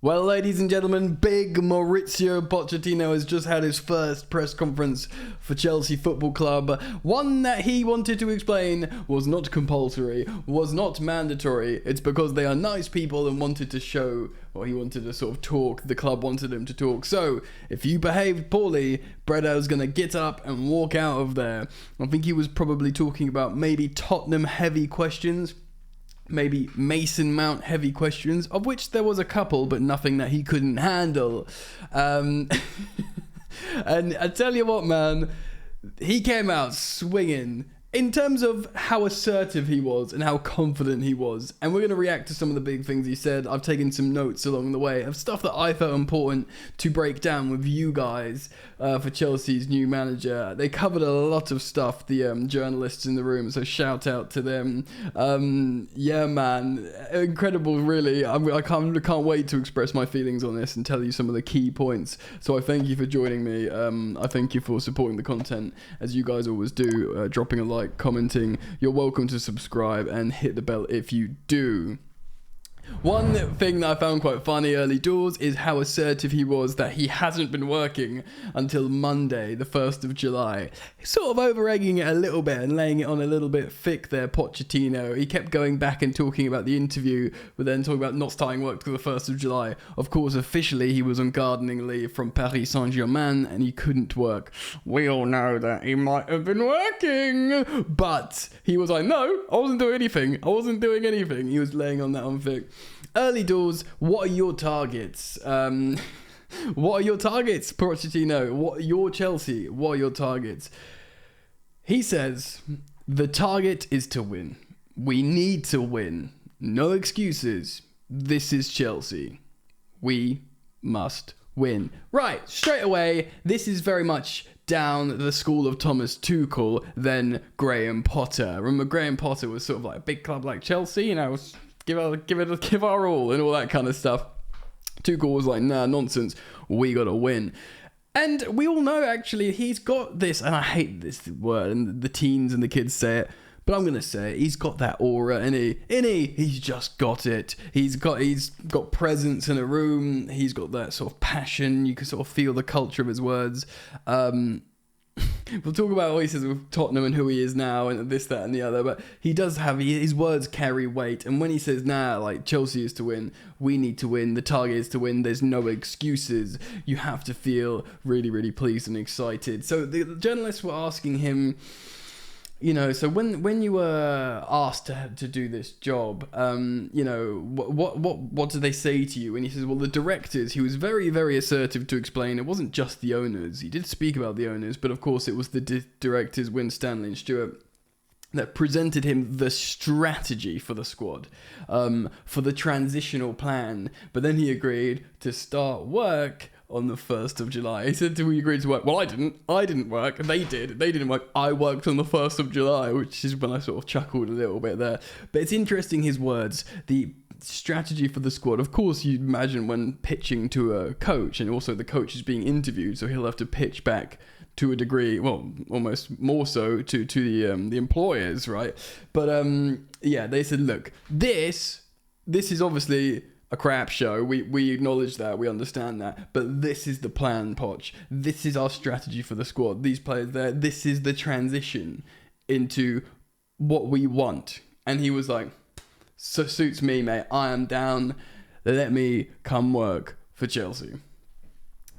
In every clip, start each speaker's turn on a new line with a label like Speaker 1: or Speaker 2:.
Speaker 1: Well, ladies and gentlemen, big Maurizio Pochettino has just had his first press conference for Chelsea Football Club. One that he wanted to explain was not compulsory, was not mandatory. It's because they are nice people and wanted to show, or he wanted to sort of talk, the club wanted him to talk. So, if you behaved poorly, Bredo's going to get up and walk out of there. I think he was probably talking about maybe Tottenham heavy questions. Maybe Mason Mount heavy questions, of which there was a couple, but nothing that he couldn't handle. And I tell you what, man, he came out swinging in terms of how assertive he was and how confident he was. And we're going to react to some of the big things he said. I've taken some notes along the way of stuff that I felt important to break down with you guys for Chelsea's new manager. They covered a lot of stuff, the journalists in the room, so shout out to them. Yeah, man, incredible, really. I can't wait to express my feelings on this and tell you some of the key points. So I thank you for joining me. I thank you for supporting the content, as you guys always do, dropping a like, commenting. You're welcome to subscribe and hit the bell if you do. One thing that I found quite funny early doors is how assertive he was that he hasn't been working until Monday, the 1st of July. Sort of over-egging it a little bit and laying it on a little bit thick there, Pochettino. He kept going back and talking about the interview, but then talking about not starting work till the 1st of July. Of course, officially, he was on gardening leave from Paris Saint-Germain and he couldn't work. We all know that he might have been working, but he was like, no, I wasn't doing anything. He was laying on that on thick. Early doors, what are your targets? What are your targets, Pochettino? What are your Chelsea? What are your targets? He says, the target is to win. We need to win. No excuses. This is Chelsea. We must win. Right, straight away, this is very much down the school of Thomas Tuchel than Graham Potter. Remember, Graham Potter was sort of like a big club like Chelsea, you know, give our all and all that kind of stuff. Tuchel was like, nah, nonsense. We got to win. And we all know, actually, he's got this, and I hate this word, and the teens and the kids say it, but I'm going to say it. He's got that aura, he's just got it. He's got presence in a room. He's got that sort of passion. You can sort of feel the culture of his words. We'll talk about what he says with Tottenham and who he is now and this, that and the other, but he does have, his words carry weight, and when he says, nah, like, Chelsea is to win, we need to win, the target is to win, there's no excuses, you have to feel really, really pleased and excited. So the journalists were asking him, you know, so when you were asked to do this job, you know, what did they say to you? And he says, well, the directors, he was very, very assertive to explain it wasn't just the owners. He did speak about the owners, but of course it was the directors, Stanley and Stewart, that presented him the strategy for the squad, for the transitional plan. But then he agreed to start work on the 1st of July. He said, we agreed to work. Well, I didn't work. They didn't work. I worked on the 1st of July, which is when I sort of chuckled a little bit there. But it's interesting, his words, the strategy for the squad. Of course, you'd imagine when pitching to a coach, and also the coach is being interviewed, so he'll have to pitch back to a degree, well, almost more so to the employers, right? But yeah, they said, look, this is obviously a crap show. We acknowledge that, we understand that, but this is the plan, Poch. This is our strategy for the squad. These players there, this is the transition into what we want. And he was like, so suits me, mate. I am down. Let me come work for Chelsea.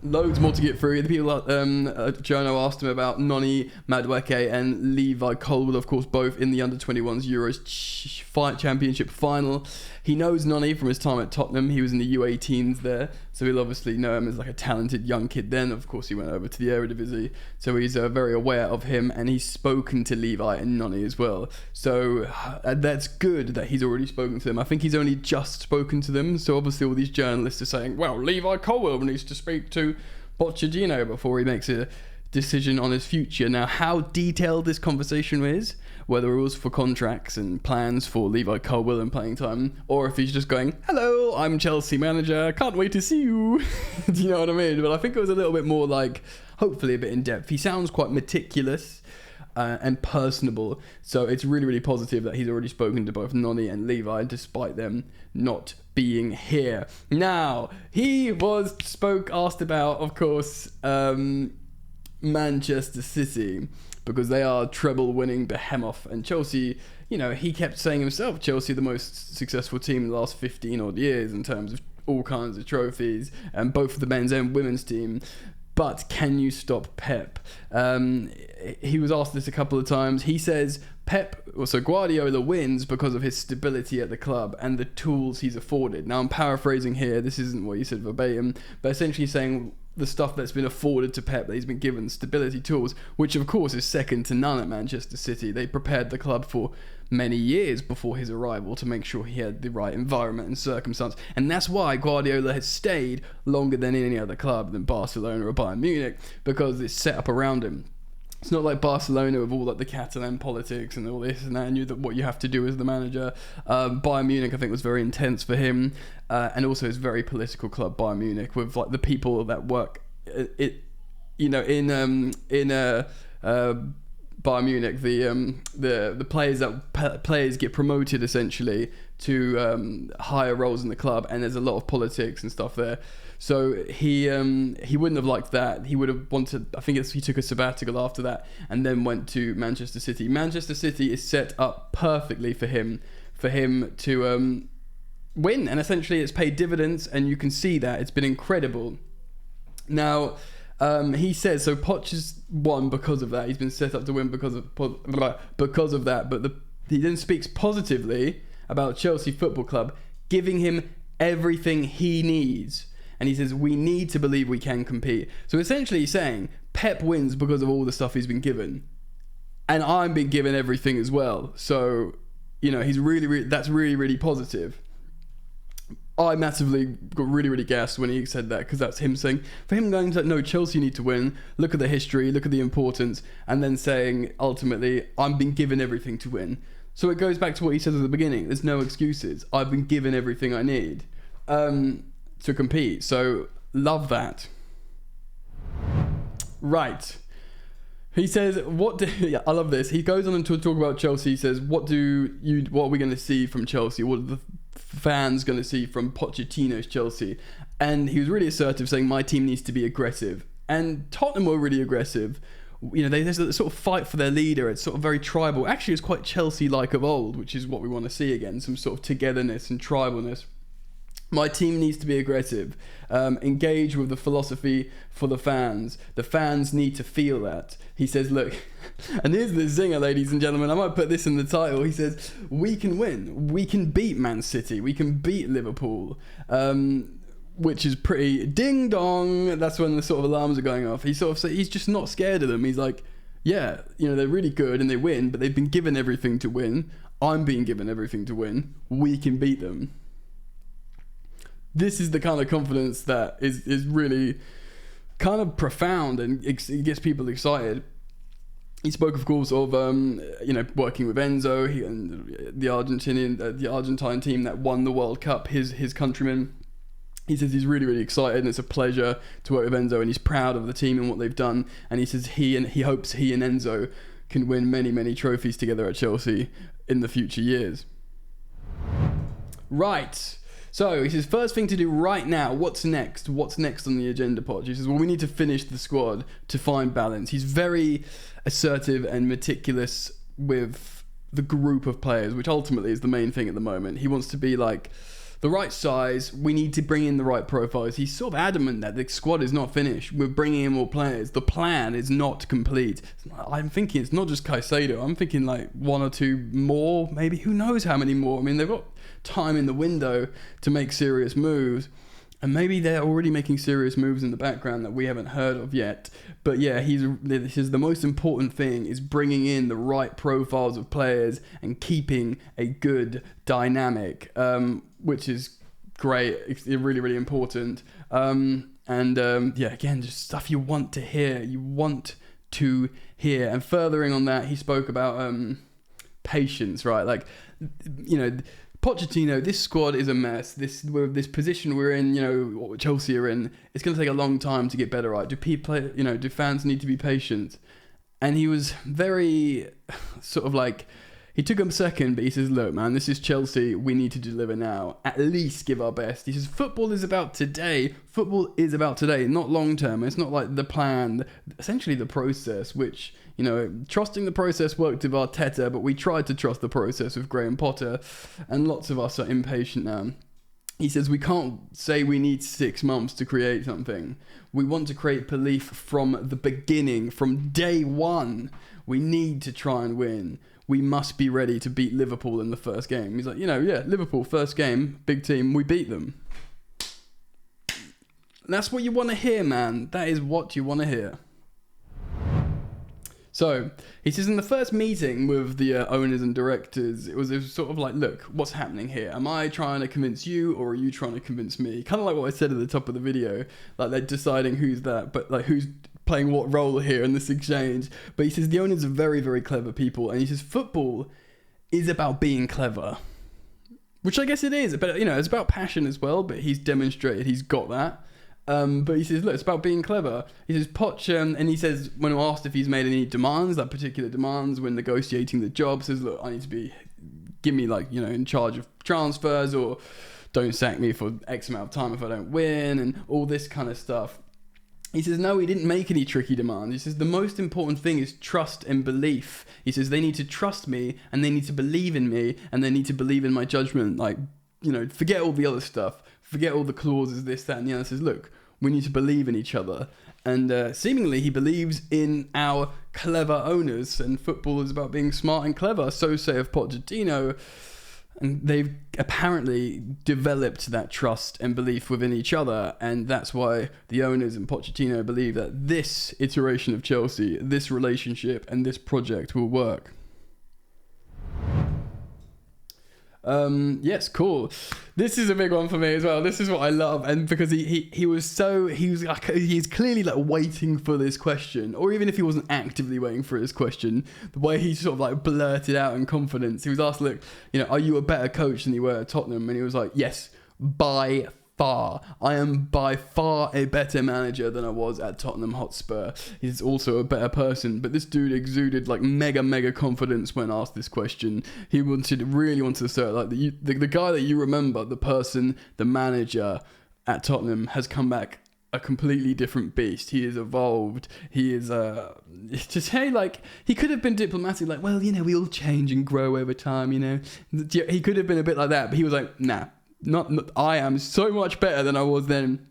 Speaker 1: Loads more to get through. The people Jono asked him about Nani, Madueke and Levi Cole, of course, both in the under-21s Euros Championship final. He knows Nani from his time at Tottenham. He was in the U18s there, so he'll obviously know him as like a talented young kid then. Of course, he went over to the Eredivisie, so he's very aware of him, and he's spoken to Levi and Nani as well. So that's good that he's already spoken to them. I think he's only just spoken to them, so obviously all these journalists are saying, well, Levi Colwell needs to speak to Pochettino before he makes a decision on his future. Now, how detailed this conversation is, whether it was for contracts and plans for Levi Colwell and playing time, or if he's just going, hello, I'm Chelsea manager, can't wait to see you. Do you know what I mean? But I think it was a little bit more like, hopefully a bit in depth. He sounds quite meticulous and personable, so it's really, really positive that he's already spoken to both Nani and Levi, despite them not being here. Now, he was asked about, of course, Manchester City, because they are treble-winning behemoth, and Chelsea, he kept saying himself, Chelsea the most successful team in the last 15 odd years in terms of all kinds of trophies, and both for the men's and women's team. But can you stop Pep? He was asked this a couple of times. He says Guardiola wins because of his stability at the club and the tools he's afforded. Now, I'm paraphrasing here. This isn't what he said verbatim, but essentially saying the stuff that's been afforded to Pep, that he's been given stability tools, which of course is second to none at Manchester City. They prepared the club for many years before his arrival to make sure he had the right environment and circumstance, and that's why Guardiola has stayed longer than any other club, than Barcelona or Bayern Munich, because it's set up around him. It's not like Barcelona with all like the Catalan politics and all this and that, and what you have to do as the manager. Bayern Munich, I think, was very intense for him, and also his very political club, Bayern Munich, with like the people that work in Bayern Munich, the players get promoted essentially to higher roles in the club, and there's a lot of politics and stuff there. So he wouldn't have liked that. He would have wanted, I think he took a sabbatical after that and then went to Manchester City. Manchester City is set up perfectly for him to win, and essentially it's paid dividends, and you can see that it's been incredible. Now, he says, so Poch has won because of that. He's been set up to win because of that. But he then speaks positively about Chelsea Football Club, giving him everything he needs. And he says, we need to believe we can compete. So essentially he's saying, Pep wins because of all the stuff he's been given. And I'm being given everything as well. So, he's that's really, really positive. I massively got really, really gassed when he said that, because that's him saying, for him going to, no, Chelsea need to win, look at the history, look at the importance, and then saying, ultimately, I'm being given everything to win. So it goes back to what he said at the beginning, there's no excuses. I've been given everything I need to compete. So, love that. Right. He says, I love this. He goes on to talk about Chelsea. He says, what are we going to see from Chelsea? What are the fans going to see from Pochettino's Chelsea? And he was really assertive, saying, my team needs to be aggressive. And Tottenham were really aggressive. There's a sort of fight for their leader. It's sort of very tribal. Actually, it's quite Chelsea-like of old, which is what we want to see again. Some sort of togetherness and tribalness. My team needs to be aggressive, engage with the philosophy for the fans. The fans need to feel that. He says, look, and here's the zinger, ladies and gentlemen, I might put this in the title. He says, we can win. We can beat Man City. We can beat Liverpool, which is pretty ding dong. That's when the sort of alarms are going off. He's just not scared of them. He's like, yeah, they're really good and they win, but they've been given everything to win. I'm being given everything to win. We can beat them. This is the kind of confidence that is really kind of profound, and it gets people excited. He spoke, of course, of working with Enzo and the Argentine team that won the World Cup. His countrymen. He says he's really, really excited, and it's a pleasure to work with Enzo, and he's proud of the team and what they've done. And he says he hopes he and Enzo can win many, many trophies together at Chelsea in the future years. Right. So he says, first thing to do right now, what's next? What's next on the agenda, Poch? He says, well, we need to finish the squad to find balance. He's very assertive and meticulous with the group of players, which ultimately is the main thing at the moment. He wants to be like the right size. We need to bring in the right profiles. He's sort of adamant that the squad is not finished. We're bringing in more players. The plan is not complete. I'm thinking it's not just Caicedo. I'm thinking like one or two more, maybe. Who knows how many more? I mean, they've got time in the window to make serious moves, and maybe they're already making serious moves in the background that we haven't heard of yet. But yeah, this is the most important thing, is bringing in the right profiles of players and keeping a good dynamic, which is great. It's really, really important. Again, just stuff you want to hear. And furthering on that, he spoke about patience, right? Like, Pochettino, this squad is a mess. This position we're in, what Chelsea are in, it's going to take a long time to get better right. Do fans need to be patient? And he was very sort of like, He took him second, but he says, look, man, this is Chelsea. We need to deliver now. At least give our best. He says, football is about today. Football is about today, not long term. It's not like the plan, essentially the process, which, you know, trusting the process worked with Arteta, but we tried to trust the process with Graham Potter, and lots of us are impatient now. He says, we can't say we need 6 months to create something. We want to create belief from the beginning, from day one. We need to try and win. We must be ready to beat Liverpool in the first game. He's like, Liverpool, first game, big team, we beat them. That's what you want to hear, man. That is what you want to hear. So, he says in the first meeting with the owners and directors, it was sort of like, look, what's happening here? Am I trying to convince you, or are you trying to convince me? Kind of like what I said at the top of the video, like they're deciding who's that, but like who's playing what role here in this exchange. But he says the owners are very, very clever people, and he says football is about being clever, which I guess it is, but it's about passion as well, but he's demonstrated he's got that. But he says, look, it's about being clever. He says, Poch, and he says, when asked if he's made any demands, like particular demands when negotiating the job, says, look, I need to be, give me in charge of transfers, or don't sack me for X amount of time if I don't win, and all this kind of stuff. He says, no, he didn't make any tricky demands. He says, the most important thing is trust and belief. He says, they need to trust me, and they need to believe in me, and they need to believe in my judgment. Forget all the other stuff. Forget all the clauses, this, that, and the other. He says, look, we need to believe in each other. And seemingly he believes in our clever owners, and football is about being smart and clever. So saith Pochettino. And they've apparently developed that trust and belief within each other. And that's why the owners and Pochettino believe that this iteration of Chelsea, this relationship and this project will work. Yes, cool. This is a big one for me as well. This is what I love, and because he's clearly like waiting for this question, or even if he wasn't actively waiting for his question, the way he sort of like blurted out in confidence. He was asked, look, are you a better coach than you were at Tottenham? And he was like, yes, by far. I am by far a better manager than I was at Tottenham Hotspur. He's also a better person, but this dude exuded like mega confidence when asked this question. He really wanted to say like the guy that you remember, the person, the manager at Tottenham has come back a completely different beast. He is evolved. He is to say like he could have been diplomatic, like, well, we all change and grow over time. He could have been a bit like that, but he was like, nah. Not I am so much better than I was then.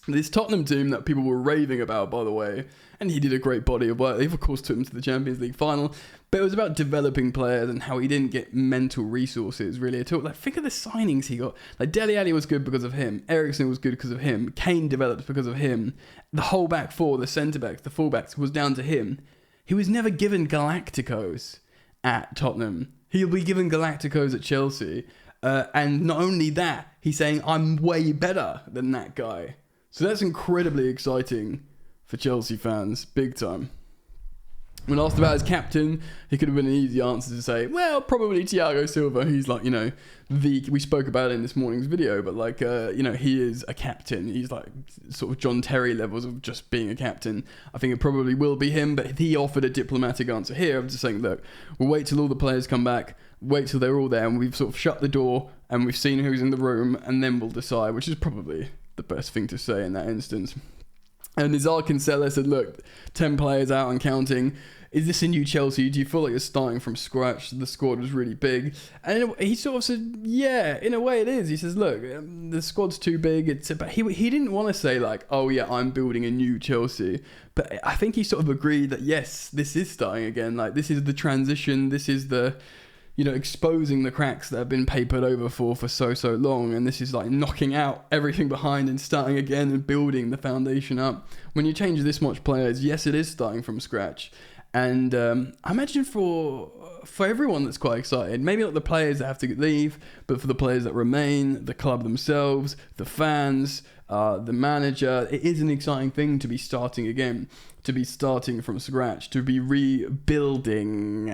Speaker 1: This Tottenham team that people were raving about, by the way, and he did a great body of work. They've of course took him to the Champions League final, but it was about developing players and how he didn't get mental resources really at all. Like, think of the signings he got. Like, Dele Alli was good because of him. Eriksen was good because of him. Kane developed because of him. The whole back four, the centre backs, the full backs was down to him. He was never given Galacticos at Tottenham. He'll be given Galacticos at Chelsea. And not only that, he's saying, I'm way better than that guy. So that's incredibly exciting for Chelsea fans, big time. When asked about his captain, he could have been an easy answer to say, well, probably Thiago Silva. He's like, we spoke about it in this morning's video, but like, he is a captain. He's like sort of John Terry levels of just being a captain. I think it probably will be him, but he offered a diplomatic answer here. I'm just saying, look, we'll wait till all the players come back, wait till they're all there, and we've sort of shut the door and we've seen who's in the room, and then we'll decide, which is probably the best thing to say in that instance. And Nizar Kinsella said, look, 10 players out and counting. Is this a new Chelsea? Do you feel like you're starting from scratch? The squad was really big. And he sort of said, yeah, in a way it is. He says, look, the squad's too big. But he didn't want to say like, oh yeah, I'm building a new Chelsea. But I think he sort of agreed that, yes, this is starting again. Like, this is the transition. This is the, exposing the cracks that have been papered over for so long. And this is like knocking out everything behind and starting again and building the foundation up. When you change this much players, yes, it is starting from scratch. And I imagine for everyone that's quite excited, maybe not the players that have to leave, but for the players that remain, the club themselves, the fans, the manager, it is an exciting thing to be starting again, to be starting from scratch, to be rebuilding.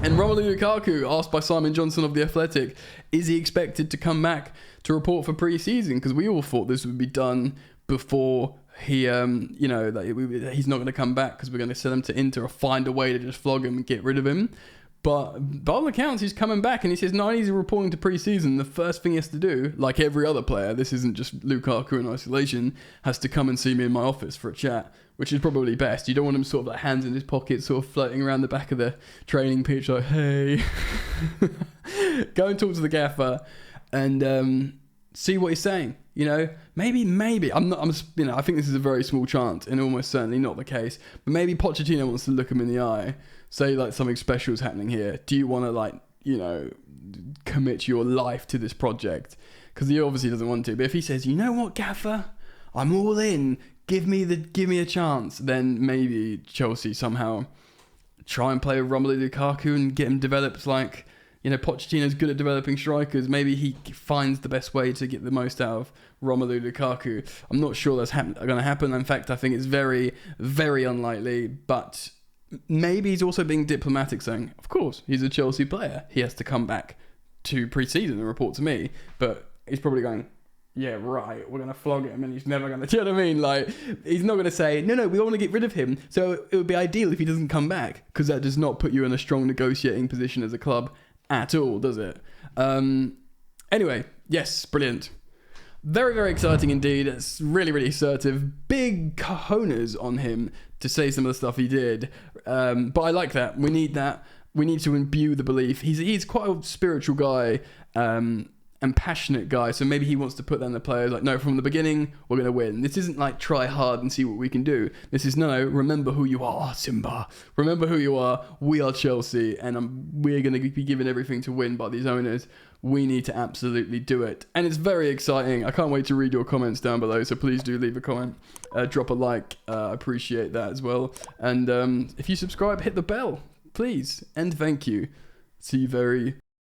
Speaker 1: And Romelu Lukaku, asked by Simon Johnson of The Athletic, is he expected to come back to report for pre-season? Because we all thought this would be done before he, that he's not going to come back because we're going to sell him to Inter or find a way to just flog him and get rid of him. But by all accounts, he's coming back, and he says Nani's reporting to pre-season. The first thing he has to do, like every other player, this isn't just Lukaku in isolation, has to come and see me in my office for a chat, which is probably best. You don't want him sort of like hands in his pocket, sort of floating around the back of the training pitch like, hey. Go and talk to the gaffer and see what he's saying. You know, maybe I think this is a very small chance and almost certainly not the case. But maybe Pochettino wants to look him in the eye, say like something special is happening here. Do you want to like, you know, commit your life to this project? Because he obviously doesn't want to. But if he says, you know what, gaffer, I'm all in. Give me a chance. Then maybe Chelsea somehow try and play with Romelu Lukaku and get him developed like. You know, Pochettino's good at developing strikers. Maybe he finds the best way to get the most out of Romelu Lukaku. I'm not sure that's going to happen. In fact, I think it's very, very unlikely. But maybe he's also being diplomatic, saying, of course, he's a Chelsea player. He has to come back to pre-season and report to me. But he's probably going, yeah, right, we're going to flog him and he's never going to... Do you know what I mean? Like, he's not going to say, no, we want to get rid of him. So it would be ideal if he doesn't come back, because that does not put you in a strong negotiating position as a club at all, does it? Anyway, yes, brilliant. Very, very exciting indeed. It's really, really assertive. Big cojones on him to say some of the stuff he did. But I like that. We need that. We need to imbue the belief. He's quite a spiritual guy and passionate guy. So maybe he wants to put that in the players. Like, no, from the beginning, we're going to win. This isn't like try hard and see what we can do. This is, no, remember who you are, Simba. Remember who you are. We are Chelsea. And we're going to be given everything to win by these owners. We need to absolutely do it. And it's very exciting. I can't wait to read your comments down below. So please do leave a comment. Drop a like. I appreciate that as well. And if you subscribe, hit the bell, please. And thank you. See you very